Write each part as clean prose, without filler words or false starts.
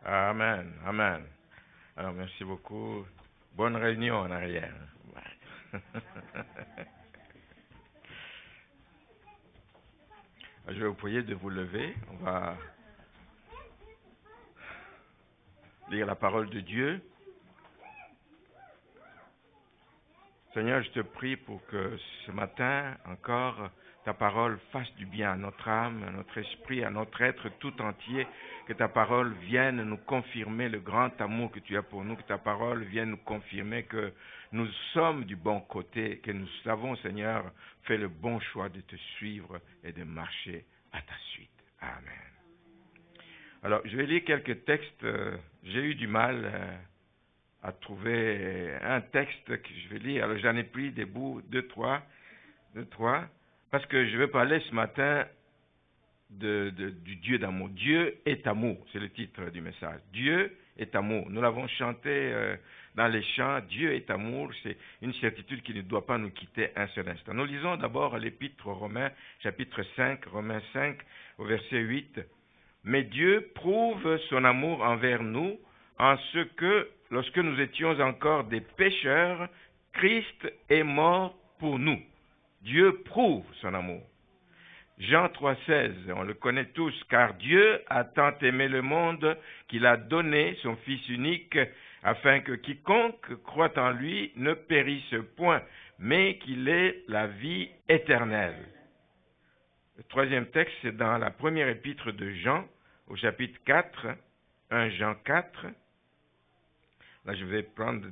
Amen, amen. Alors, merci beaucoup. Bonne réunion en arrière. Je vais vous prier de vous lever. On va lire la parole de Dieu. Seigneur, je te prie pour que ce matin encore, ta parole fasse du bien à notre âme, à notre esprit, à notre être tout entier. Que ta parole vienne nous confirmer le grand amour que tu as pour nous. Que ta parole vienne nous confirmer que nous sommes du bon côté. Que nous avons, Seigneur, fait le bon choix de te suivre et de marcher à ta suite. Amen. Alors, je vais lire quelques textes. J'ai eu du mal à trouver un texte que je vais lire. Alors, j'en ai pris des bouts, deux, trois, parce que je vais parler ce matin du Dieu d'amour. Dieu est amour, c'est le titre du message. Dieu est amour. Nous l'avons chanté dans les chants. Dieu est amour, c'est une certitude qui ne doit pas nous quitter un seul instant. Nous lisons d'abord l'épître aux Romains, chapitre 5, Romains 5, au verset 8. Mais Dieu prouve son amour envers nous en ce que, lorsque nous étions encore des pécheurs, Christ est mort pour nous. Dieu prouve son amour. Jean 3,16, on le connaît tous, car Dieu a tant aimé le monde qu'il a donné son Fils unique, afin que quiconque croit en lui ne périsse point, mais qu'il ait la vie éternelle. Le troisième texte, c'est dans la première épître de Jean, au chapitre 4, 1 Jean 4. Là, je vais prendre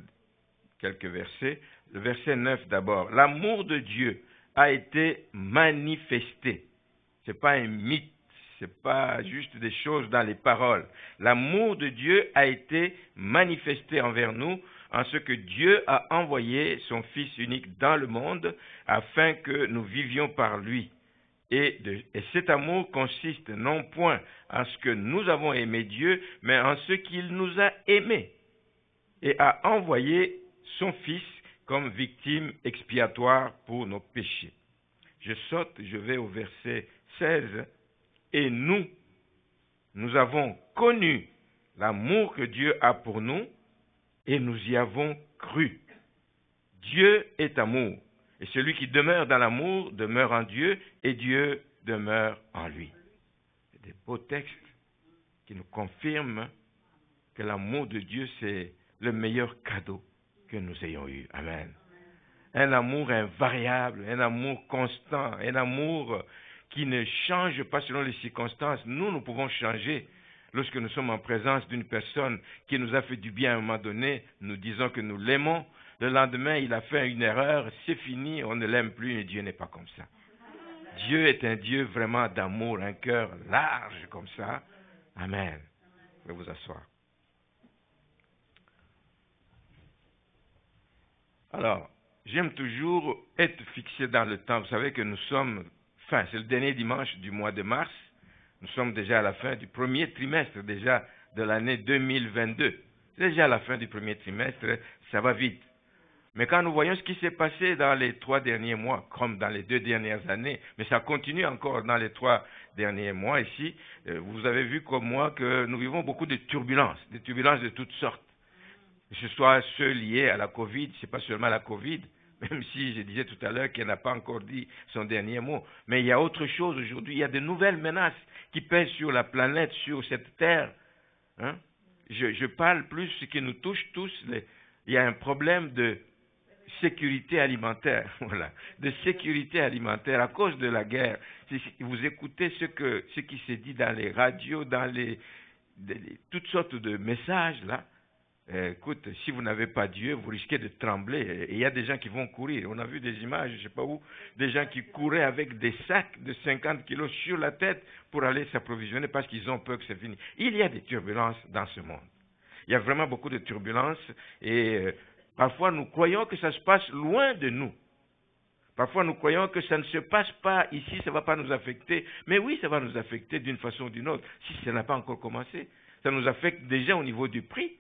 quelques versets. Le verset 9 d'abord. L'amour de Dieu a été manifesté. Ce n'est pas un mythe, ce n'est pas juste des choses dans les paroles. L'amour de Dieu a été manifesté envers nous en ce que Dieu a envoyé son Fils unique dans le monde afin que nous vivions par lui. Et cet amour consiste non point en ce que nous avons aimé Dieu, mais en ce qu'il nous a aimés et a envoyé son Fils comme victime expiatoire pour nos péchés. Je saute, je vais au verset 16. Et nous avons connu l'amour que Dieu a pour nous et nous y avons cru. Dieu est amour. Et celui qui demeure dans l'amour demeure en Dieu et Dieu demeure en lui. C'est des beaux textes qui nous confirment que l'amour de Dieu, c'est le meilleur cadeau que nous ayons eu. Amen. Un amour invariable, un amour constant, un amour qui ne change pas selon les circonstances. Nous pouvons changer. Lorsque nous sommes en présence d'une personne qui nous a fait du bien à un moment donné, nous disons que nous l'aimons. Le lendemain, il a fait une erreur, c'est fini, on ne l'aime plus et Dieu n'est pas comme ça. Dieu est un Dieu vraiment d'amour, un cœur large comme ça. Amen. Vous pouvez vous asseoir. Alors, j'aime toujours être fixé dans le temps. Vous savez que nous sommes, c'est le dernier dimanche du mois de mars. Nous sommes déjà à la fin du premier trimestre déjà de l'année 2022. C'est déjà à la fin du premier trimestre, ça va vite. Mais quand nous voyons ce qui s'est passé dans les 3 derniers mois, comme dans les 2 dernières années, mais ça continue encore dans les 3 derniers mois ici, vous avez vu comme moi que nous vivons beaucoup de turbulences de toutes sortes. Que ce soit ceux liés à la Covid, ce n'est pas seulement la Covid, même si je disais tout à l'heure qu'elle n'a pas encore dit son dernier mot. Mais il y a autre chose aujourd'hui, il y a de nouvelles menaces qui pèsent sur la planète, sur cette terre. Hein? Je parle plus ce qui nous touche tous. Il y a un problème de sécurité alimentaire, voilà, de sécurité alimentaire à cause de la guerre. Vous écoutez ce qui s'est dit dans les radios, dans toutes sortes de messages là. Écoute, si vous n'avez pas Dieu, vous risquez de trembler. Et il y a des gens qui vont courir. On a vu des images, je ne sais pas où, des gens qui couraient avec des sacs de 50 kilos sur la tête pour aller s'approvisionner parce qu'ils ont peur que c'est fini. Il y a des turbulences dans ce monde. Il y a vraiment beaucoup de turbulences et parfois nous croyons que ça se passe loin de nous. Parfois nous croyons que ça ne se passe pas ici, ça ne va pas nous affecter. Mais oui, ça va nous affecter d'une façon ou d'une autre, si ça n'a pas encore commencé. Ça nous affecte déjà au niveau du prix.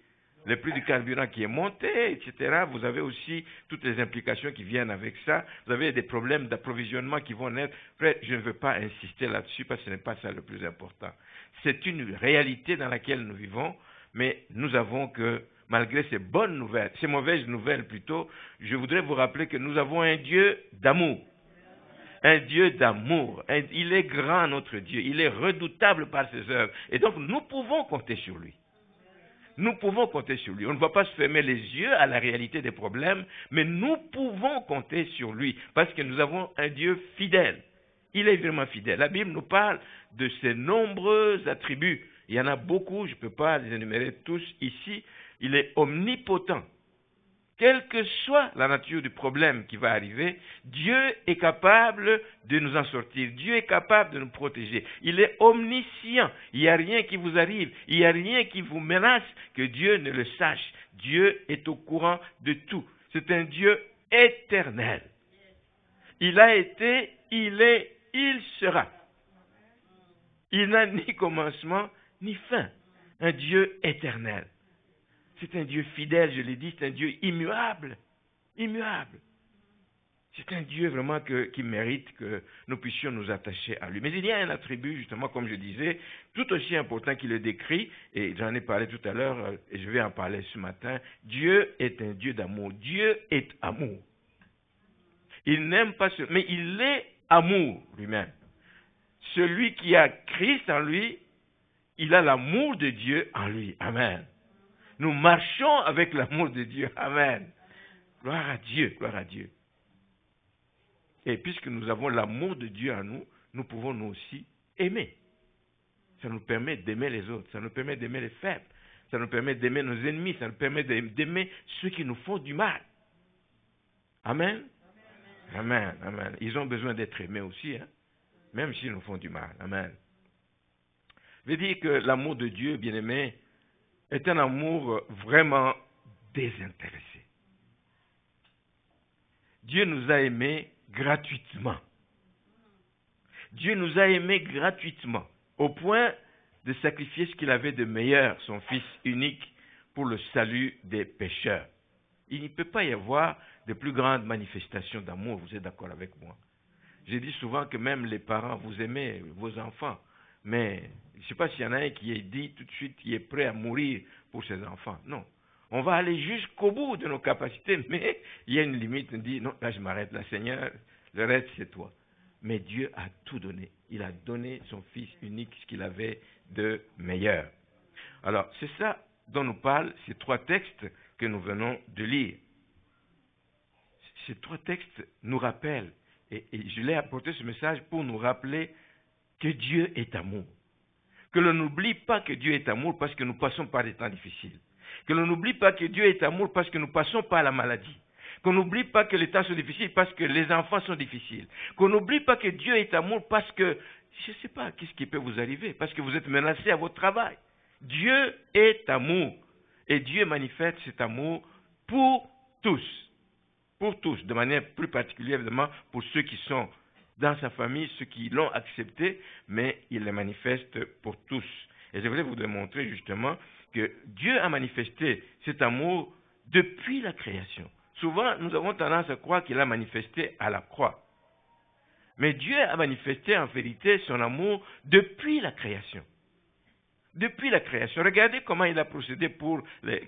Le prix du carburant qui est monté, etc. Vous avez aussi toutes les implications qui viennent avec ça. Vous avez des problèmes d'approvisionnement qui vont naître. Après, je ne veux pas insister là-dessus parce que ce n'est pas ça le plus important. C'est une réalité dans laquelle nous vivons. Mais nous avons que, malgré ces bonnes nouvelles, ces mauvaises nouvelles plutôt, je voudrais vous rappeler que nous avons un Dieu d'amour. Un Dieu d'amour. Il est grand, notre Dieu. Il est redoutable par ses œuvres. Et donc, nous pouvons compter sur lui. Nous pouvons compter sur lui. On ne va pas se fermer les yeux à la réalité des problèmes, mais nous pouvons compter sur lui parce que nous avons un Dieu fidèle. Il est vraiment fidèle. La Bible nous parle de ses nombreux attributs. Il y en a beaucoup, je ne peux pas les énumérer tous ici. Il est omnipotent. Quelle que soit la nature du problème qui va arriver, Dieu est capable de nous en sortir. Dieu est capable de nous protéger. Il est omniscient. Il n'y a rien qui vous arrive. Il n'y a rien qui vous menace que Dieu ne le sache. Dieu est au courant de tout. C'est un Dieu éternel. Il a été, il est, il sera. Il n'a ni commencement ni fin. Un Dieu éternel. C'est un Dieu fidèle, je l'ai dit, c'est un Dieu immuable. Immuable. C'est un Dieu vraiment qui mérite que nous puissions nous attacher à lui. Mais il y a un attribut, justement, comme je disais, tout aussi important qu'il le décrit, et j'en ai parlé tout à l'heure, et je vais en parler ce matin. Dieu est un Dieu d'amour. Dieu est amour. Il n'aime pas ce... Mais il est amour lui-même. Celui qui a Christ en lui, il a l'amour de Dieu en lui. Amen. Nous marchons avec l'amour de Dieu. Amen. Gloire à Dieu, gloire à Dieu. Et puisque nous avons l'amour de Dieu en nous, nous pouvons nous aussi aimer. Ça nous permet d'aimer les autres, ça nous permet d'aimer les faibles, ça nous permet d'aimer nos ennemis, ça nous permet d'aimer ceux qui nous font du mal. Amen. Amen, amen. Ils ont besoin d'être aimés aussi, hein? Même s'ils nous font du mal. Amen. Je veux dire que l'amour de Dieu, bien-aimé, est un amour vraiment désintéressé. Dieu nous a aimés gratuitement. Dieu nous a aimés gratuitement, au point de sacrifier ce qu'il avait de meilleur, son Fils unique, pour le salut des pécheurs. Il ne peut pas y avoir de plus grande manifestation d'amour, vous êtes d'accord avec moi? J'ai dit souvent que même les parents, vous aimez vos enfants, mais je ne sais pas s'il y en a un qui est dit tout de suite qu'il est prêt à mourir pour ses enfants. Non. On va aller jusqu'au bout de nos capacités, mais il y a une limite. On dit, non, là je m'arrête, là Seigneur, le reste c'est toi. Mais Dieu a tout donné. Il a donné son Fils unique, ce qu'il avait de meilleur. Alors, c'est ça dont nous parlent ces trois textes que nous venons de lire. Ces trois textes nous rappellent, et je l'ai apporté ce message pour nous rappeler que Dieu est amour. Que l'on n'oublie pas que Dieu est amour parce que nous passons par des temps difficiles. Que l'on n'oublie pas que Dieu est amour parce que nous passons par la maladie. Qu'on n'oublie pas que les temps sont difficiles parce que les enfants sont difficiles. Qu'on n'oublie pas que Dieu est amour parce que, je ne sais pas, qu'est-ce qui peut vous arriver? Parce que vous êtes menacé à votre travail. Dieu est amour. Et Dieu manifeste cet amour pour tous. Pour tous, de manière plus particulière, évidemment, pour ceux qui sont dans sa famille, ceux qui l'ont accepté, mais il les manifeste pour tous. Et je voulais vous démontrer justement que Dieu a manifesté cet amour depuis la création. Souvent, nous avons tendance à croire qu'il a manifesté à la croix. Mais Dieu a manifesté en vérité son amour depuis la création. Depuis la création. Regardez comment il a procédé pour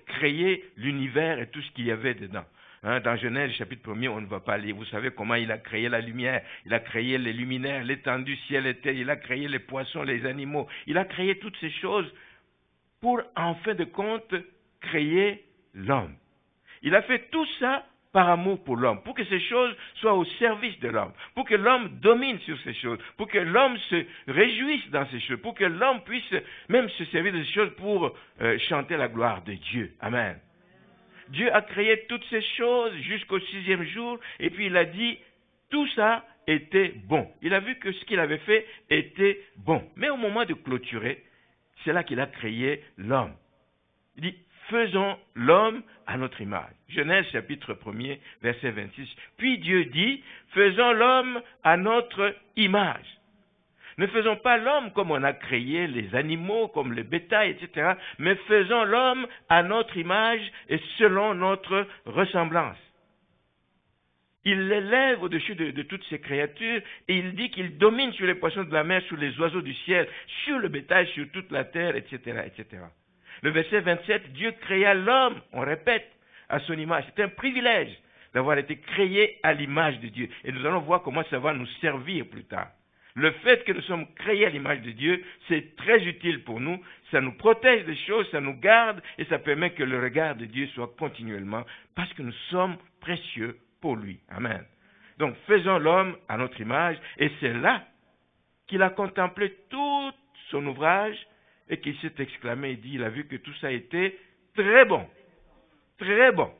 créer l'univers et tout ce qu'il y avait dedans. Dans Genèse chapitre 1er, on ne va pas lire. Vous savez comment il a créé la lumière, il a créé les luminaires, l'étendue ciel et terre, il a créé les poissons, les animaux. Il a créé toutes ces choses pour, en fin de compte, créer l'homme. Il a fait tout ça par amour pour l'homme, pour que ces choses soient au service de l'homme, pour que l'homme domine sur ces choses, pour que l'homme se réjouisse dans ces choses, pour que l'homme puisse même se servir de ces choses pour chanter la gloire de Dieu. Amen. Dieu a créé toutes ces choses jusqu'au 6e jour, et puis il a dit, tout ça était bon. Il a vu que ce qu'il avait fait était bon. Mais au moment de clôturer, c'est là qu'il a créé l'homme. Il dit, faisons l'homme à notre image. Genèse chapitre 1er, verset 26. Puis Dieu dit, faisons l'homme à notre image. Ne faisons pas l'homme comme on a créé les animaux, comme le bétail, etc. Mais faisons l'homme à notre image et selon notre ressemblance. Il l'élève au-dessus de toutes ces créatures et il dit qu'il domine sur les poissons de la mer, sur les oiseaux du ciel, sur le bétail, sur toute la terre, etc., etc. Le verset 27, Dieu créa l'homme, on répète, à son image. C'est un privilège d'avoir été créé à l'image de Dieu. Et nous allons voir comment ça va nous servir plus tard. Le fait que nous sommes créés à l'image de Dieu, c'est très utile pour nous. Ça nous protège des choses, ça nous garde et ça permet que le regard de Dieu soit continuellement parce que nous sommes précieux pour lui. Amen. Donc, faisons l'homme à notre image et c'est là qu'il a contemplé tout son ouvrage et qu'il s'est exclamé et dit, il a vu que tout ça était très bon. Très bon.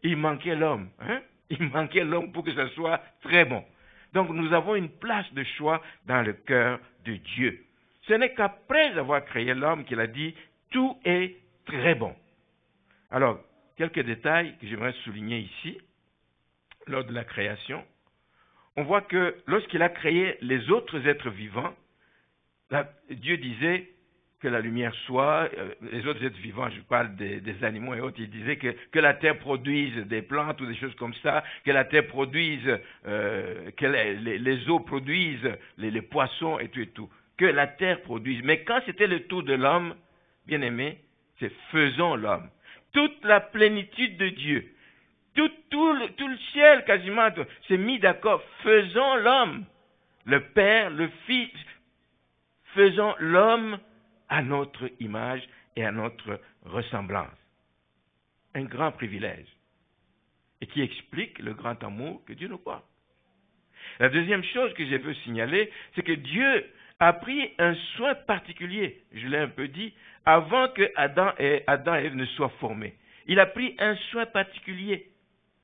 Il manquait l'homme. Hein? Il manquait l'homme pour que ça soit très bon. Donc nous avons une place de choix dans le cœur de Dieu. Ce n'est qu'après avoir créé l'homme qu'il a dit, tout est très bon. Alors, quelques détails que j'aimerais souligner ici, lors de la création. On voit que lorsqu'il a créé les autres êtres vivants, Dieu disait que la lumière soit, les autres êtres vivants, je parle des animaux et autres, il disait que la terre produise des plantes ou des choses comme ça, que la terre produise, que les eaux produisent les poissons et tout, que la terre produise. Mais quand c'était le tour de l'homme, bien aimé, c'est faisons l'homme. Toute la plénitude de Dieu, tout le ciel quasiment s'est mis d'accord, faisons l'homme, le Père, le Fils, faisons l'homme à notre image et à notre ressemblance. Un grand privilège. Et qui explique le grand amour que Dieu nous porte. La deuxième chose que je veux signaler, c'est que Dieu a pris un soin particulier, je l'ai un peu dit, avant que Adam et Ève ne soient formés. Il a pris un soin particulier.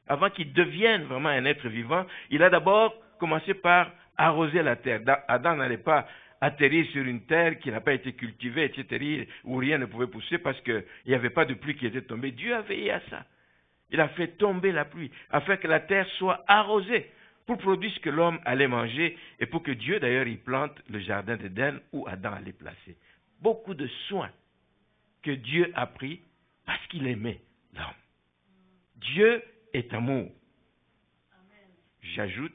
Avant qu'il devienne vraiment un être vivant, il a d'abord commencé par arroser la terre. Adam n'allait pas atterrir sur une terre qui n'a pas été cultivée, etc., où rien ne pouvait pousser parce qu'il n'y avait pas de pluie qui était tombée. Dieu a veillé à ça. Il a fait tomber la pluie, afin que la terre soit arrosée, pour produire ce que l'homme allait manger, et pour que Dieu, d'ailleurs, y plante le jardin d'Éden où Adam allait placer. Beaucoup de soins que Dieu a pris parce qu'il aimait l'homme. Dieu est amour. J'ajoute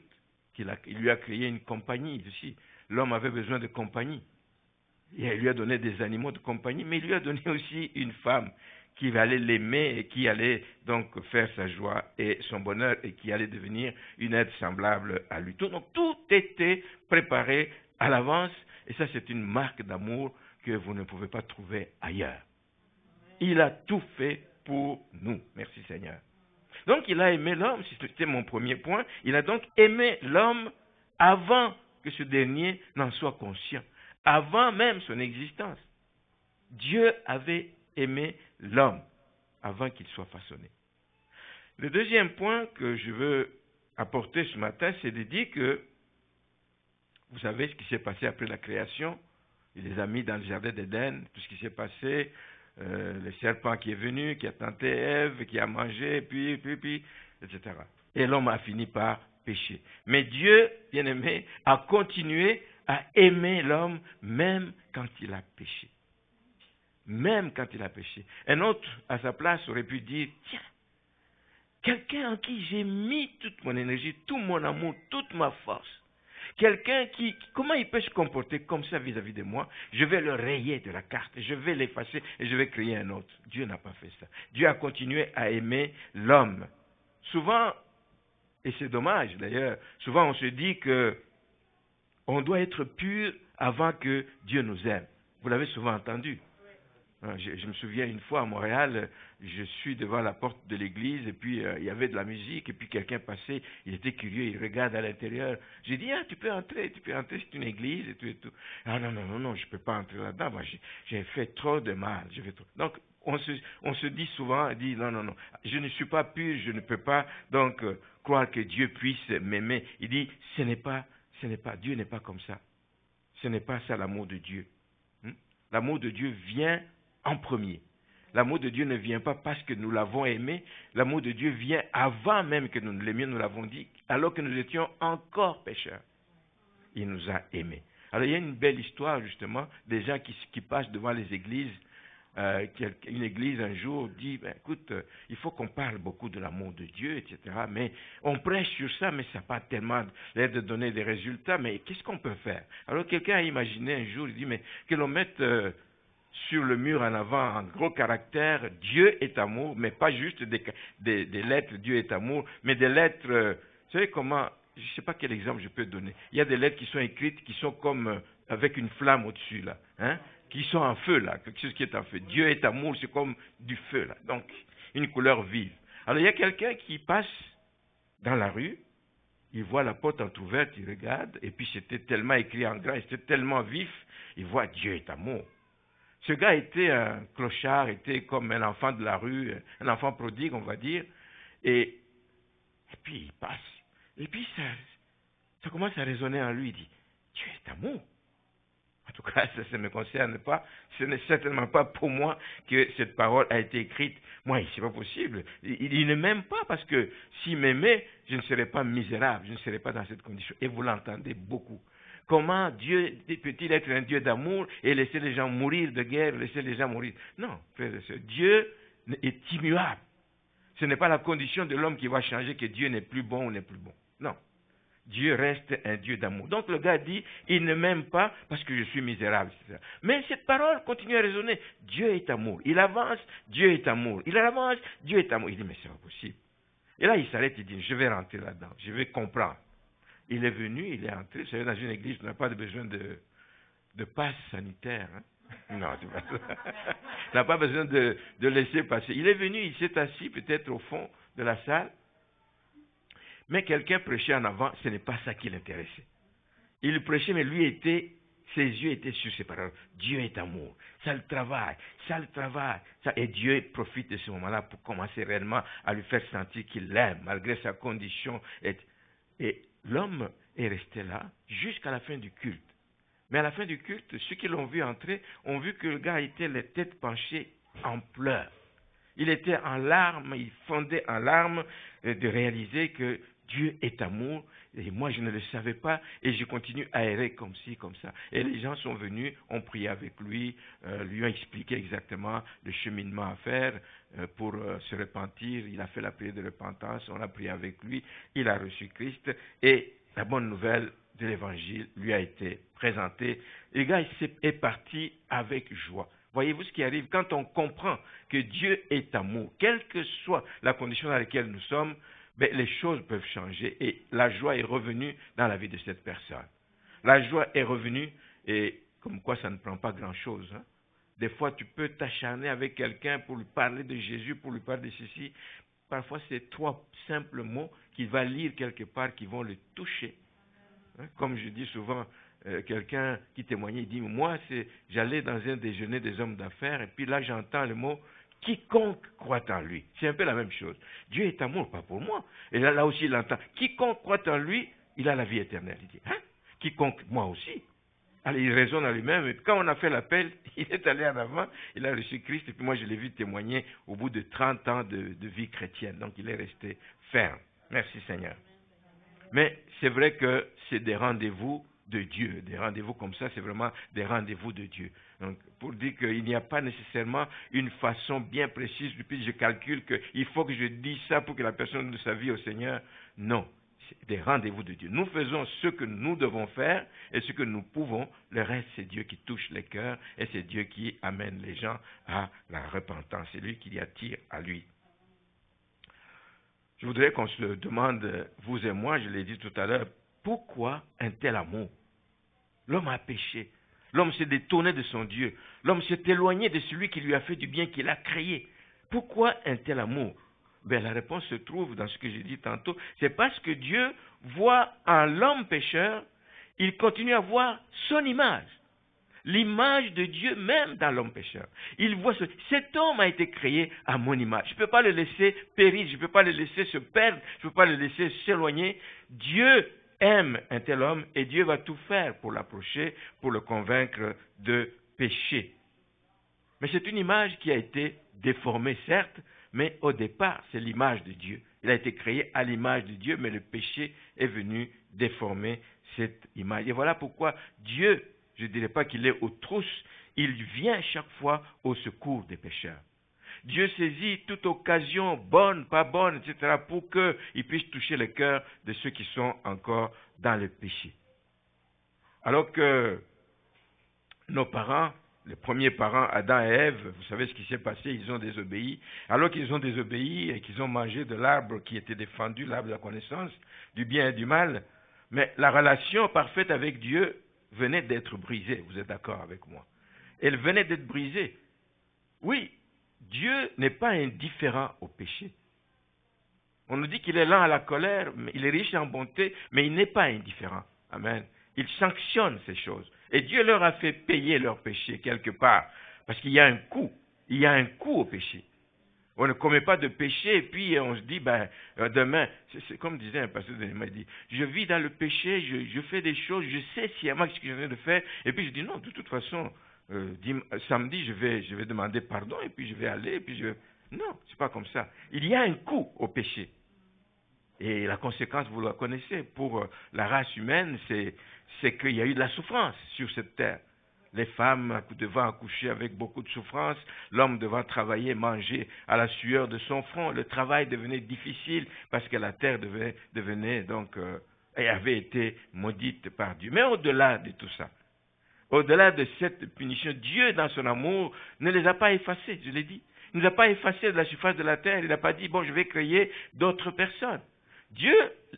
qu'il lui a créé une compagnie aussi. L'homme avait besoin de compagnie. Et il lui a donné des animaux de compagnie, mais il lui a donné aussi une femme qui allait l'aimer et qui allait donc faire sa joie et son bonheur et qui allait devenir une aide semblable à lui. Donc tout était préparé à l'avance et ça c'est une marque d'amour que vous ne pouvez pas trouver ailleurs. Il a tout fait pour nous. Merci Seigneur. Donc il a aimé l'homme, c'était mon premier point. Il a donc aimé l'homme avant que ce dernier n'en soit conscient, avant même son existence. Dieu avait aimé l'homme avant qu'il soit façonné. Le deuxième point que je veux apporter ce matin, c'est de dire que, vous savez ce qui s'est passé après la création, il les a mis dans le jardin d'Éden, tout ce qui s'est passé, le serpent qui est venu, qui a tenté Ève, qui a mangé, puis, etc. Et l'homme a fini par pécher. Mais Dieu, bien-aimé, a continué à aimer l'homme même quand il a péché. Même quand il a péché. Un autre, à sa place, aurait pu dire, tiens, quelqu'un en qui j'ai mis toute mon énergie, tout mon amour, toute ma force, quelqu'un qui, comment il peut se comporter comme ça vis-à-vis de moi? Je vais le rayer de la carte, je vais l'effacer et je vais créer un autre. Dieu n'a pas fait ça. Dieu a continué à aimer l'homme. Souvent, et c'est dommage d'ailleurs, souvent on se dit que on doit être pur avant que Dieu nous aime. Vous l'avez souvent entendu. Je me souviens une fois à Montréal, je suis devant la porte de l'église et puis il y avait de la musique et puis quelqu'un passait, il était curieux, il regarde à l'intérieur. J'ai dit, tu peux entrer, c'est une église et tout et tout. Ah non, je ne peux pas entrer là-dedans, moi j'ai fait trop de mal. Donc on se dit souvent, non, je ne suis pas pur, je ne peux pas donc croire que Dieu puisse m'aimer. Il dit, Dieu n'est pas comme ça. Ce n'est pas ça l'amour de Dieu. L'amour de Dieu vient en premier. L'amour de Dieu ne vient pas parce que nous l'avons aimé. L'amour de Dieu vient avant même que nous l'aimions, nous l'avons dit, alors que nous étions encore pécheurs. Il nous a aimés. Alors il y a une belle histoire justement des gens qui passent devant les églises. Une église un jour dit, écoute, il faut qu'on parle beaucoup de l'amour de Dieu, etc. Mais on prêche sur ça, mais ça n'a pas tellement l'air de donner des résultats. Mais qu'est-ce qu'on peut faire? Alors quelqu'un a imaginé un jour, il dit, mais que l'on mette sur le mur en avant, en gros caractère, Dieu est amour, mais pas juste des lettres Dieu est amour, mais des lettres, vous savez comment, je ne sais pas quel exemple je peux donner. Il y a des lettres qui sont écrites, qui sont comme avec une flamme au-dessus, là, hein, qui sont en feu, là, quelque chose qui est en feu. Dieu est amour, c'est comme du feu, là, donc une couleur vive. Alors il y a quelqu'un qui passe dans la rue, il voit la porte entrouverte, il regarde, et puis c'était tellement écrit en grand, c'était tellement vif, il voit Dieu est amour. Ce gars était un clochard, était comme un enfant de la rue, un enfant prodigue, on va dire, et puis il passe. Et puis ça commence à résonner en lui, il dit, Dieu est amour. En tout cas, ça ne me concerne pas. Ce n'est certainement pas pour moi que cette parole a été écrite. Moi, c'est pas possible. Il ne m'aime pas parce que s'il m'aimait, je ne serais pas misérable, je ne serais pas dans cette condition. Et vous l'entendez beaucoup. Comment Dieu peut-il être un Dieu d'amour et laisser les gens mourir de guerre, laisser les gens mourir? Non, frères et sœurs, Dieu est immuable. Ce n'est pas la condition de l'homme qui va changer que Dieu n'est plus bon ou n'est plus bon. Non. Dieu reste un Dieu d'amour. Donc le gars dit, il ne m'aime pas parce que je suis misérable. Etc. Mais cette parole continue à résonner. Dieu est amour. Il avance, Dieu est amour. Il avance, Dieu est amour. Il dit, mais c'est pas possible. Et là, il s'arrête, il dit, je vais rentrer là-dedans, je vais comprendre. Il est venu, il est entré. Vous savez, dans une église, on n'a pas besoin de passe sanitaire. Hein? Non, c'est pas ça. On n'a pas besoin de laisser passer. Il est venu, il s'est assis peut-être au fond de la salle. Mais quelqu'un prêchait en avant, ce n'est pas ça qui l'intéressait. Il prêchait, mais lui ses yeux étaient sur ses paroles. Dieu est amour. Ça le travaille. Et Dieu profite de ce moment-là pour commencer réellement à lui faire sentir qu'il l'aime, malgré sa condition. Et l'homme est resté là jusqu'à la fin du culte. Mais à la fin du culte, ceux qui l'ont vu entrer ont vu que le gars était les têtes penchées en pleurs. Il était en larmes, il fondait en larmes de réaliser que Dieu est amour, et moi je ne le savais pas, et je continue à errer comme ci, comme ça. Et les gens sont venus, ont prié avec lui, lui ont expliqué exactement le cheminement à faire pour se repentir. Il a fait la prière de repentance, on a prié avec lui, il a reçu Christ, et la bonne nouvelle de l'évangile lui a été présentée. Le gars est parti avec joie. Voyez-vous ce qui arrive quand on comprend que Dieu est amour, quelle que soit la condition dans laquelle nous sommes, les choses peuvent changer et la joie est revenue dans la vie de cette personne. La joie est revenue et comme quoi ça ne prend pas grand-chose. Hein. Des fois, tu peux t'acharner avec quelqu'un pour lui parler de Jésus, pour lui parler de ceci. Parfois, c'est trois simples mots qu'il va lire quelque part qui vont le toucher. Hein. Comme je dis souvent, quelqu'un qui témoignait, il dit, moi, j'allais dans un déjeuner des hommes d'affaires et puis là, j'entends le mot « quiconque croit en lui ». C'est un peu la même chose. Dieu est amour, pas pour moi. Et là aussi, il entend « quiconque croit en lui, il a la vie éternelle ». Il dit « hein, quiconque, moi aussi ». Alors, il raisonne à lui-même. Et quand on a fait l'appel, il est allé en avant, il a reçu Christ. Et puis moi, je l'ai vu témoigner au bout de 30 ans de vie chrétienne. Donc, il est resté ferme. Merci Seigneur. Mais c'est vrai que c'est des rendez-vous de Dieu. Des rendez-vous comme ça, c'est vraiment des rendez-vous de Dieu. Donc, pour dire qu'il n'y a pas nécessairement une façon bien précise, puis je calcule qu'il faut que je dise ça pour que la personne donne sa vie au Seigneur. Non, c'est des rendez-vous de Dieu. Nous faisons ce que nous devons faire et ce que nous pouvons. Le reste, c'est Dieu qui touche les cœurs et c'est Dieu qui amène les gens à la repentance. C'est lui qui les attire à lui. Je voudrais qu'on se demande, vous et moi, je l'ai dit tout à l'heure, pourquoi un tel amour? L'homme a péché. L'homme s'est détourné de son Dieu. L'homme s'est éloigné de celui qui lui a fait du bien, qu'il a créé. Pourquoi un tel amour? La réponse se trouve dans ce que j'ai dit tantôt. C'est parce que Dieu voit en l'homme pécheur, il continue à voir son image. L'image de Dieu même dans l'homme pécheur. Il voit cet homme a été créé à mon image. Je ne peux pas le laisser périr, je ne peux pas le laisser se perdre, je ne peux pas le laisser s'éloigner. Dieu aime un tel homme et Dieu va tout faire pour l'approcher, pour le convaincre de pécher. Mais c'est une image qui a été déformée, certes, mais au départ, c'est l'image de Dieu. Il a été créé à l'image de Dieu, mais le péché est venu déformer cette image. Et voilà pourquoi Dieu, je ne dirais pas qu'il est aux trousses, il vient chaque fois au secours des pécheurs. Dieu saisit toute occasion, bonne, pas bonne, etc., pour qu'il puisse toucher le cœur de ceux qui sont encore dans le péché. Alors que nos parents Les premiers parents, Adam et Ève, vous savez ce qui s'est passé, ils ont désobéi. Alors qu'ils ont désobéi et qu'ils ont mangé de l'arbre qui était défendu, l'arbre de la connaissance, du bien et du mal, mais la relation parfaite avec Dieu venait d'être brisée, vous êtes d'accord avec moi? Elle venait d'être brisée. Oui, Dieu n'est pas indifférent au péché. On nous dit qu'il est lent à la colère, mais il est riche en bonté, mais il n'est pas indifférent. Amen. Il sanctionne ces choses. Et Dieu leur a fait payer leur péché quelque part. Parce qu'il y a un coût. Il y a un coût au péché. On ne commet pas de péché et puis on se dit, demain, c'est comme disait un pasteur de il dit, je vis dans le péché, je fais des choses, je sais sciemment ce que je viens de faire. Et puis je dis, non, de toute façon, samedi, je vais demander pardon et puis je vais aller. Et puis Non, c'est pas comme ça. Il y a un coût au péché. Et la conséquence, vous la connaissez, pour la race humaine, c'est qu'il y a eu de la souffrance sur cette terre. Les femmes devant accoucher avec beaucoup de souffrance, l'homme devant travailler, manger à la sueur de son front. Le travail devenait difficile parce que la terre devenait donc, et avait été maudite par Dieu. Mais au-delà de tout ça, au-delà de cette punition, Dieu, dans son amour, ne les a pas effacés, je l'ai dit. Il ne les a pas effacés de la surface de la terre. Il n'a pas dit, bon, je vais créer d'autres personnes. Dieu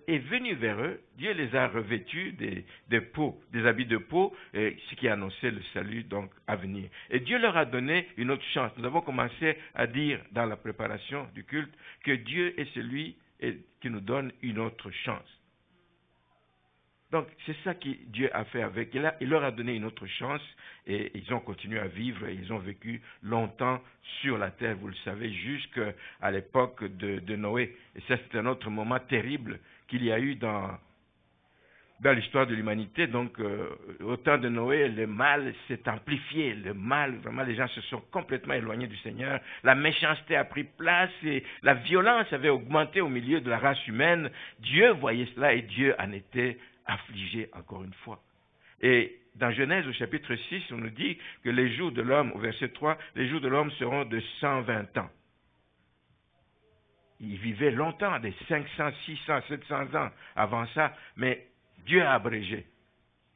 est venu vers eux, Dieu les a revêtus des peaux, des habits de peau, ce qui annonçait le salut donc à venir. Et Dieu leur a donné une autre chance. Nous avons commencé à dire dans la préparation du culte que Dieu est celui qui nous donne une autre chance. Donc c'est ça que Dieu a fait avec. Il leur a donné une autre chance et ils ont continué à vivre et ils ont vécu longtemps sur la terre, vous le savez, jusqu'à l'époque de Noé. Et ça c'est un autre moment terrible qu'il y a eu dans l'histoire de l'humanité. Donc au temps de Noé, le mal s'est amplifié. Le mal, vraiment les gens se sont complètement éloignés du Seigneur. La méchanceté a pris place et la violence avait augmenté au milieu de la race humaine. Dieu voyait cela et Dieu en était affligé encore une fois. Et dans Genèse au chapitre 6, on nous dit que les jours de l'homme, au verset 3, les jours de l'homme seront de 120 ans. Il vivait longtemps, des 500, 600, 700 ans avant ça, mais Dieu a abrégé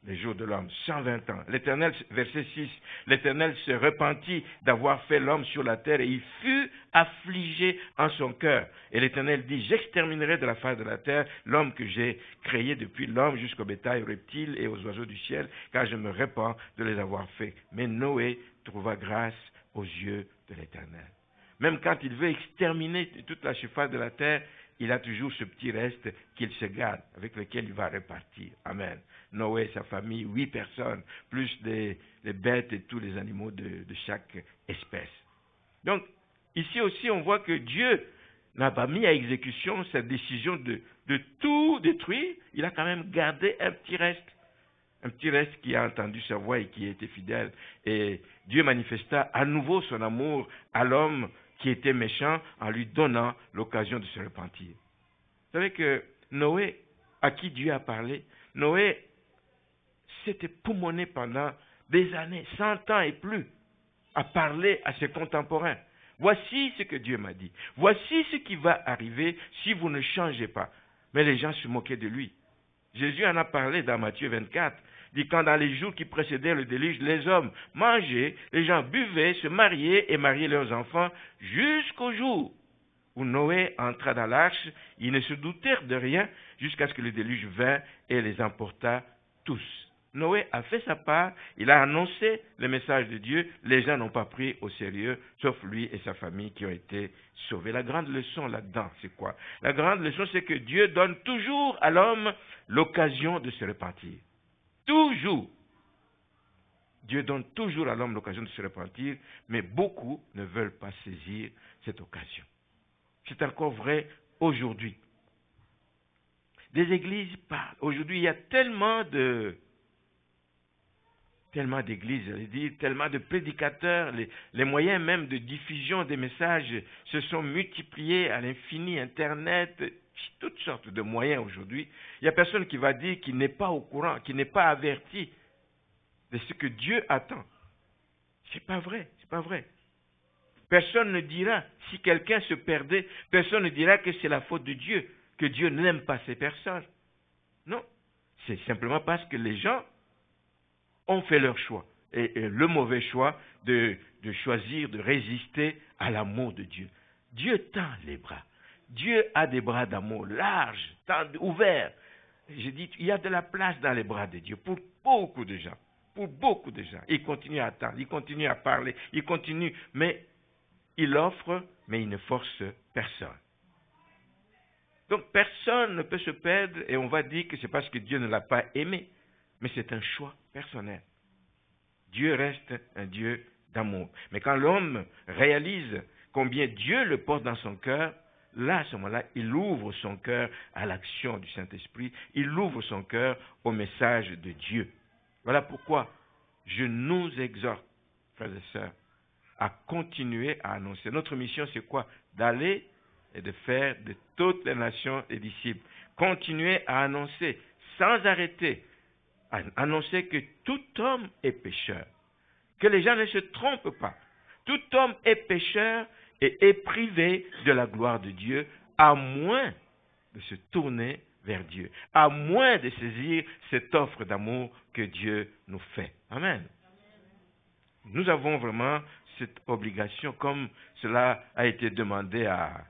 les jours de l'homme, 120 ans. L'Éternel, verset 6, l'Éternel se repentit d'avoir fait l'homme sur la terre et il fut affligé en son cœur. Et l'Éternel dit, j'exterminerai de la face de la terre l'homme que j'ai créé depuis l'homme jusqu'au bétail, aux reptiles et aux oiseaux du ciel, car je me repens de les avoir faits. Mais Noé trouva grâce aux yeux de l'Éternel. Même quand il veut exterminer toute la surface de la terre, il a toujours ce petit reste qu'il se garde, avec lequel il va repartir. Amen. Noé, sa famille, 8 personnes, plus les bêtes et tous les animaux de chaque espèce. Donc, ici aussi, on voit que Dieu n'a pas mis à exécution sa décision de tout détruire. Il a quand même gardé un petit reste qui a entendu sa voix et qui était fidèle. Et Dieu manifesta à nouveau son amour à l'homme qui était méchant en lui donnant l'occasion de se repentir. Vous savez que Noé, à qui Dieu a parlé, Noé s'était poumonné pendant des années, 100 ans et plus, à parler à ses contemporains. Voici ce que Dieu m'a dit. Voici ce qui va arriver si vous ne changez pas. Mais les gens se moquaient de lui. Jésus en a parlé dans Matthieu 24. Il dit, quand dans les jours qui précédaient le déluge, les hommes mangeaient, les gens buvaient, se mariaient et mariaient leurs enfants, jusqu'au jour où Noé entra dans l'arche. Ils ne se doutèrent de rien jusqu'à ce que le déluge vint et les emporta tous. Noé a fait sa part, il a annoncé le message de Dieu, les gens n'ont pas pris au sérieux, sauf lui et sa famille qui ont été sauvés. La grande leçon là-dedans, c'est quoi? La grande leçon, c'est que Dieu donne toujours à l'homme l'occasion de se repentir. Toujours. Dieu donne toujours à l'homme l'occasion de se repentir, mais beaucoup ne veulent pas saisir cette occasion. C'est encore vrai aujourd'hui. Des églises parlent. Aujourd'hui, il y a tellement d'églises, j'allais dire, tellement de prédicateurs, les moyens même de diffusion des messages se sont multipliés à l'infini, Internet, toutes sortes de moyens aujourd'hui. Il n'y a personne qui va dire qu'il n'est pas au courant, qu'il n'est pas averti de ce que Dieu attend. C'est pas vrai, c'est pas vrai. Personne ne dira, si quelqu'un se perdait, personne ne dira que c'est la faute de Dieu, que Dieu n'aime pas ces personnes. Non, c'est simplement parce que les gens ont fait leur choix. et le mauvais choix de choisir de résister à l'amour de Dieu. Dieu tend les bras. Dieu a des bras d'amour larges, ouverts. Je dis, il y a de la place dans les bras de Dieu pour beaucoup de gens. Pour beaucoup de gens. Il continue à attendre, il continue à parler, il continue, mais il offre, mais il ne force personne. Donc personne ne peut se perdre et on va dire que c'est parce que Dieu ne l'a pas aimé, mais c'est un choix personnel. Dieu reste un Dieu d'amour. Mais quand l'homme réalise combien Dieu le porte dans son cœur, là, à ce moment-là, il ouvre son cœur à l'action du Saint-Esprit, il ouvre son cœur au message de Dieu. Voilà pourquoi je nous exhorte, frères et sœurs, à continuer à annoncer. Notre mission, c'est quoi? D'aller et de faire de toutes les nations des disciples. Continuer à annoncer sans arrêter, à annoncer que tout homme est pécheur. Que les gens ne se trompent pas. Tout homme est pécheur et est privé de la gloire de Dieu, à moins de se tourner vers Dieu, à moins de saisir cette offre d'amour que Dieu nous fait. Amen. Nous avons vraiment cette obligation, comme cela a été demandé à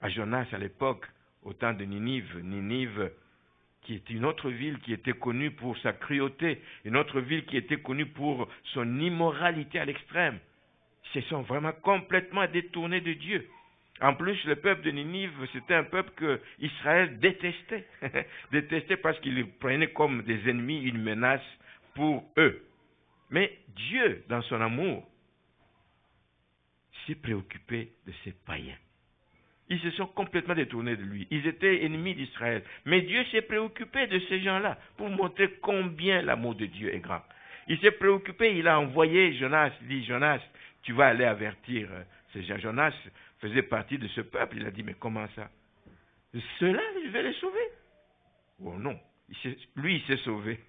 Jonas à l'époque, au temps de Ninive. Ninive, qui est une autre ville qui était connue pour sa cruauté, une autre ville qui était connue pour son immoralité à l'extrême. Ils se sont vraiment complètement détournés de Dieu. En plus, le peuple de Ninive, c'était un peuple que Israël détestait. Détestait parce qu'il les prenait comme des ennemis, une menace pour eux. Mais Dieu, dans son amour, s'est préoccupé de ces païens. Ils se sont complètement détournés de lui. Ils étaient ennemis d'Israël. Mais Dieu s'est préoccupé de ces gens-là pour montrer combien l'amour de Dieu est grand. Il s'est préoccupé, il a envoyé Jonas, il dit, Jonas, tu vas aller avertir ces gens. Jonas faisait partie de ce peuple. Il a dit, mais comment ça? Ceux-là, je vais les sauver. Oh non, lui, il s'est sauvé.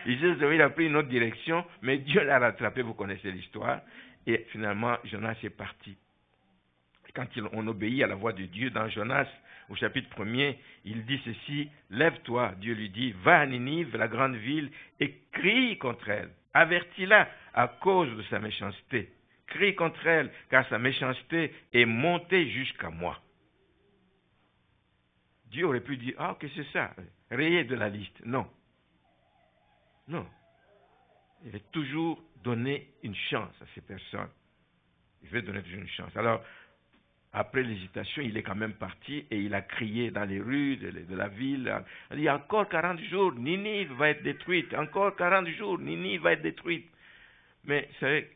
Il s'est sauvé, il a pris une autre direction, mais Dieu l'a rattrapé, vous connaissez l'histoire. Et finalement, Jonas est parti. Quand on obéit à la voix de Dieu, dans Jonas, au chapitre 1er, il dit ceci, « Lève-toi », Dieu lui dit, « va à Ninive, la grande ville, et crie contre elle. Avertis-la à cause de sa méchanceté. Crie contre elle, car sa méchanceté est montée jusqu'à moi. » Dieu aurait pu dire, « Ah, ok, c'est ça, rayez de la liste. » Non. Non. Il va toujours donner une chance à ces personnes. Il va donner toujours une chance. Alors, après l'hésitation, il est quand même parti et il a crié dans les rues de la ville. Il dit, encore 40 jours, Ninive va être détruite. Encore 40 jours, Ninive va être détruite. Mais vous savez,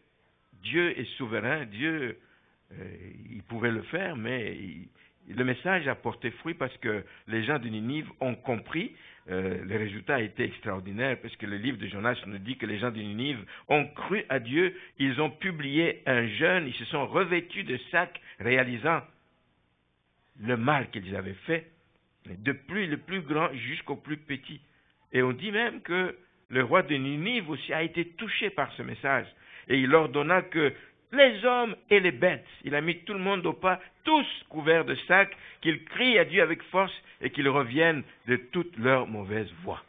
Dieu est souverain. Dieu, il pouvait le faire, mais le message a porté fruit parce que les gens de Ninive ont compris. Le résultat a été extraordinaire parce que le livre de Jonas nous dit que les gens de Ninive ont cru à Dieu, ils ont publié un jeûne, ils se sont revêtus de sacs réalisant le mal qu'ils avaient fait, depuis le plus grand jusqu'au plus petit. Et on dit même que le roi de Ninive aussi a été touché par ce message et il ordonna que les hommes et les bêtes, il a mis tout le monde au pas, tous couverts de sacs, qu'ils crient à Dieu avec force et qu'ils reviennent de toutes leurs mauvaises voies.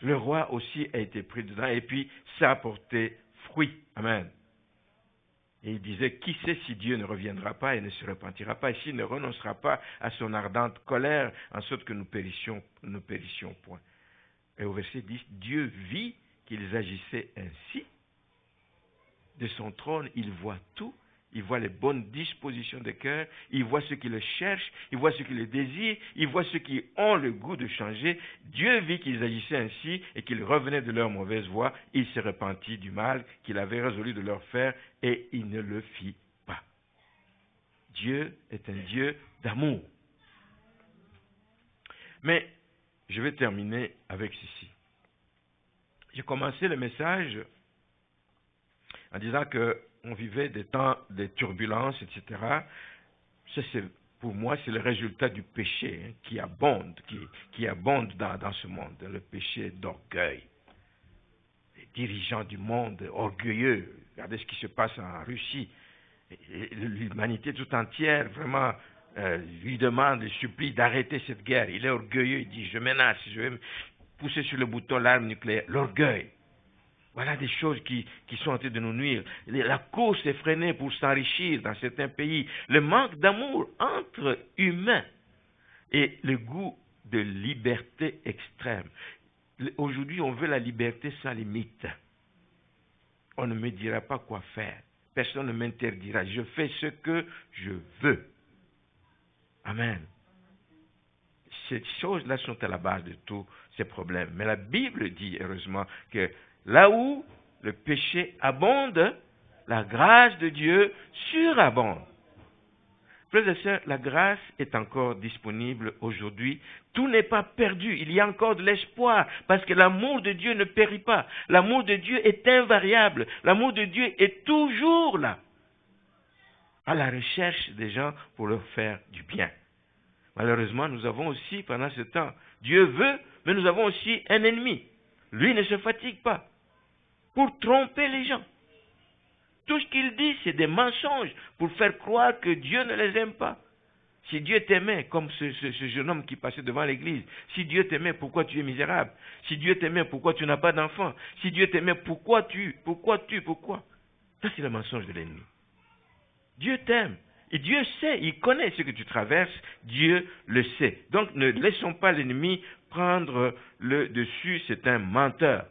Le roi aussi a été pris dedans et puis ça a porté fruit. Amen. Et il disait, qui sait si Dieu ne reviendra pas et ne se repentira pas, et s'il ne renoncera pas à son ardente colère, en sorte que nous périssions point. Et au verset 10, Dieu vit qu'ils agissaient ainsi. De son trône, il voit tout, il voit les bonnes dispositions de cœur, il voit ceux qui le cherchent, il voit ceux qui le désirent, il voit ceux qui ont le goût de changer. Dieu vit qu'ils agissaient ainsi et qu'ils revenaient de leur mauvaise voie. Il se repentit du mal qu'il avait résolu de leur faire et il ne le fit pas. Dieu est un Dieu d'amour. Mais je vais terminer avec ceci. J'ai commencé le message en disant qu'on vivait des temps de turbulences, etc. Ça, pour moi, c'est le résultat du péché qui abonde, qui abonde dans ce monde, le péché d'orgueil. Les dirigeants du monde orgueilleux, regardez ce qui se passe en Russie. L'humanité tout entière, vraiment, lui demande, lui supplie d'arrêter cette guerre. Il est orgueilleux, il dit, je menace, je vais pousser sur le bouton l'arme nucléaire. L'orgueil. Voilà des choses qui sont en train de nous nuire. La course effrénée pour s'enrichir dans certains pays, le manque d'amour entre humains et le goût de liberté extrême. Aujourd'hui, on veut la liberté sans limite. On ne me dira pas quoi faire. Personne ne m'interdira. Je fais ce que je veux. Amen. Ces choses-là sont à la base de tous ces problèmes. Mais la Bible dit, heureusement, que là où le péché abonde, la grâce de Dieu surabonde. Frères et sœurs, la grâce est encore disponible aujourd'hui. Tout n'est pas perdu. Il y a encore de l'espoir parce que l'amour de Dieu ne périt pas. L'amour de Dieu est invariable. L'amour de Dieu est toujours là, à la recherche des gens pour leur faire du bien. Malheureusement, nous avons aussi, pendant ce temps, Dieu veut, mais nous avons aussi un ennemi. Lui ne se fatigue pas pour tromper les gens. Tout ce qu'il dit, c'est des mensonges pour faire croire que Dieu ne les aime pas. Si Dieu t'aimait, comme ce jeune homme qui passait devant l'église, si Dieu t'aimait, pourquoi tu es misérable? Si Dieu t'aimait, pourquoi tu n'as pas d'enfant? Si Dieu t'aimait, pourquoi? Ça, c'est le mensonge de l'ennemi. Dieu t'aime. Et Dieu sait, il connaît ce que tu traverses, Dieu le sait. Donc ne laissons pas l'ennemi prendre le dessus, c'est un menteur.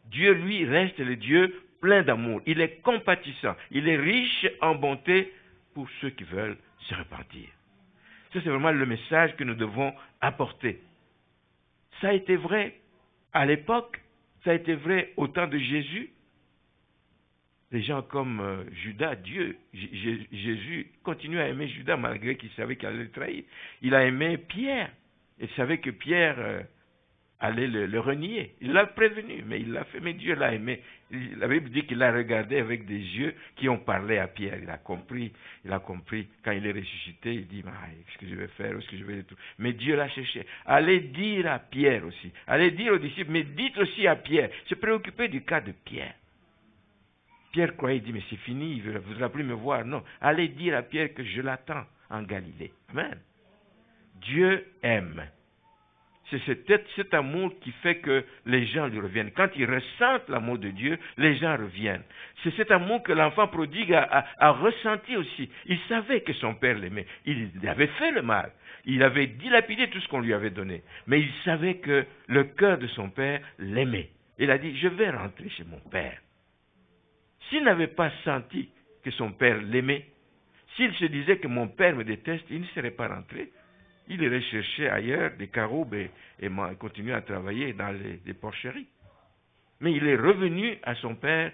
Dieu, lui, reste le Dieu plein d'amour. Il est compatissant, il est riche en bonté pour ceux qui veulent se repentir. Ça, c'est vraiment le message que nous devons apporter. Ça a été vrai à l'époque, ça a été vrai au temps de Jésus. Les gens comme Judas, Jésus continue à aimer Judas malgré qu'il savait qu'il allait le trahir. Il a aimé Pierre. Il savait que Pierre allait le renier. Il l'a prévenu, mais il l'a fait. Mais Dieu l'a aimé. La Bible dit qu'il l'a regardé avec des yeux qui ont parlé à Pierre. Il a compris. Quand il est ressuscité, il dit, qu'est-ce que je vais faire? Où est-ce que je vais tout? Mais Dieu l'a cherché. Allez dire à Pierre aussi. Allez dire aux disciples, mais dites aussi à Pierre. Se préoccuper du cas de Pierre. Pierre croyait, il dit, mais c'est fini, il ne voudra plus me voir. Non, allez dire à Pierre que je l'attends en Galilée. Amen. Dieu aime. C'est cet amour qui fait que les gens lui reviennent. Quand ils ressentent l'amour de Dieu, les gens reviennent. C'est cet amour que l'enfant prodigue a ressenti aussi. Il savait que son père l'aimait. Il avait fait le mal. Il avait dilapidé tout ce qu'on lui avait donné. Mais il savait que le cœur de son père l'aimait. Il a dit, je vais rentrer chez mon père. S'il n'avait pas senti que son père l'aimait, s'il se disait que mon père me déteste, il ne serait pas rentré. Il irait chercher ailleurs des caroubes et continuer à travailler dans les porcheries. Mais il est revenu à son père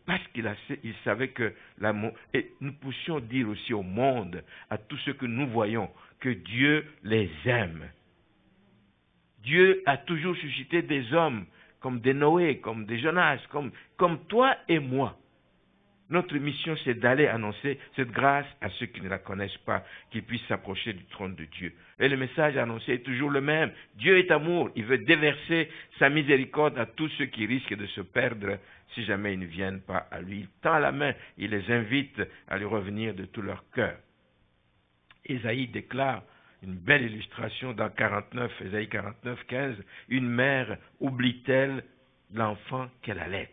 parce qu'il savait que l'amour... Et nous poussions dire aussi au monde, à tous ceux que nous voyons, que Dieu les aime. Dieu a toujours suscité des hommes comme des Noé, comme des Jonas, comme toi et moi. Notre mission, c'est d'aller annoncer cette grâce à ceux qui ne la connaissent pas, qui puissent s'approcher du trône de Dieu. Et le message annoncé est toujours le même. Dieu est amour. Il veut déverser sa miséricorde à tous ceux qui risquent de se perdre si jamais ils ne viennent pas à lui. Il tend la main, il les invite à lui revenir de tout leur cœur. Ésaïe déclare une belle illustration dans Ésaïe 49, 15. Une mère oublie-t-elle l'enfant qu'elle allait?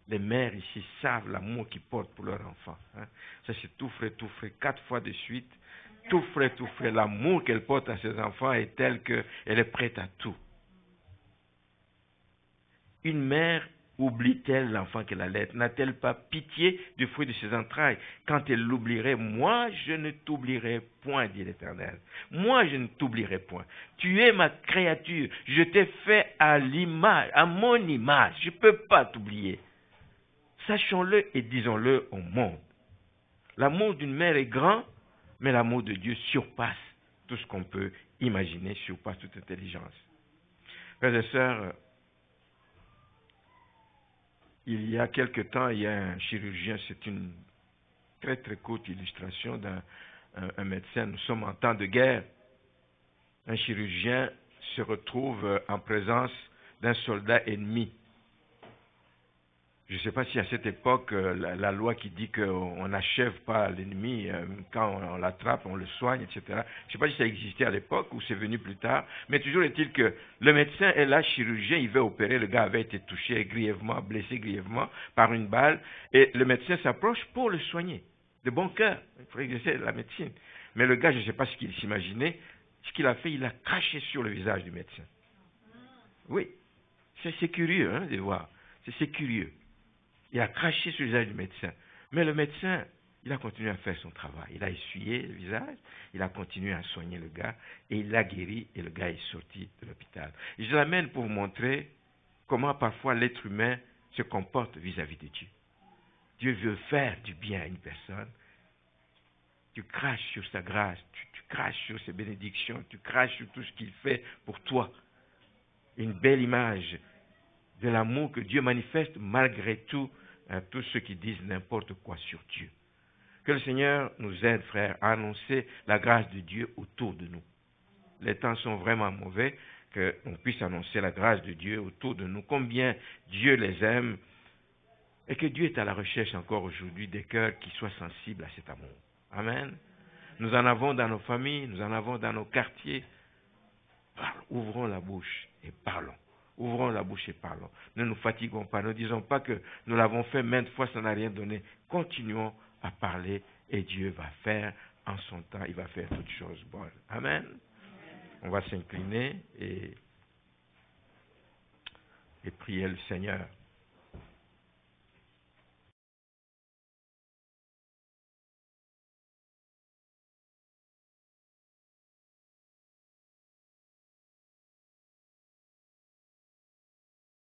Les mères ici savent l'amour qu'ils portent pour leur enfant. Ça c'est tout frais, 4 fois de suite. Tout frais. L'amour qu'elle porte à ses enfants est tel qu'elle est prête à tout. Une mère oublie-t-elle l'enfant qu'elle allait? N'a-t-elle pas pitié du fruit de ses entrailles? Quand elle l'oublierait, moi je ne t'oublierai point, dit l'Éternel. Moi je ne t'oublierai point. Tu es ma créature. Je t'ai fait à l'image, à mon image. Je ne peux pas t'oublier. Sachons-le et disons-le au monde. L'amour d'une mère est grand, mais l'amour de Dieu surpasse tout ce qu'on peut imaginer, surpasse toute intelligence. Frères et sœurs, il y a quelque temps, il y a un chirurgien, c'est une très très courte illustration d'un médecin. Nous sommes en temps de guerre. Un chirurgien se retrouve en présence d'un soldat ennemi. Je ne sais pas si à cette époque, la loi qui dit qu'on n'achève pas l'ennemi, quand on l'attrape, on le soigne, etc. Je ne sais pas si ça existait à l'époque ou c'est venu plus tard, mais toujours est-il que le médecin est là, chirurgien, il veut opérer, le gars avait été touché grièvement, blessé grièvement par une balle, et le médecin s'approche pour le soigner, de bon cœur. Il faut exercer la médecine. Mais le gars, je ne sais pas ce qu'il s'imaginait, ce qu'il a fait, il a craché sur le visage du médecin. Oui, c'est curieux de voir, c'est curieux. Il a craché sur le visage du médecin. Mais le médecin, il a continué à faire son travail. Il a essuyé le visage, il a continué à soigner le gars, et il l'a guéri, et le gars est sorti de l'hôpital. Et je l'amène pour vous montrer comment parfois l'être humain se comporte vis-à-vis de Dieu. Dieu veut faire du bien à une personne. Tu craches sur sa grâce, tu craches sur ses bénédictions, tu craches sur tout ce qu'il fait pour toi. Une belle image de l'amour que Dieu manifeste malgré tout à tous ceux qui disent n'importe quoi sur Dieu. Que le Seigneur nous aide, frères, à annoncer la grâce de Dieu autour de nous. Les temps sont vraiment mauvais, qu'on puisse annoncer la grâce de Dieu autour de nous, combien Dieu les aime, et que Dieu est à la recherche encore aujourd'hui des cœurs qui soient sensibles à cet amour. Amen. Nous en avons dans nos familles, nous en avons dans nos quartiers. Ouvrons la bouche et parlons. Ouvrons la bouche et parlons. Ne nous fatiguons pas. Ne disons pas que nous l'avons fait maintes fois, ça n'a rien donné. Continuons à parler et Dieu va faire en son temps. Il va faire toutes choses bonnes. Amen. On va s'incliner et prier le Seigneur.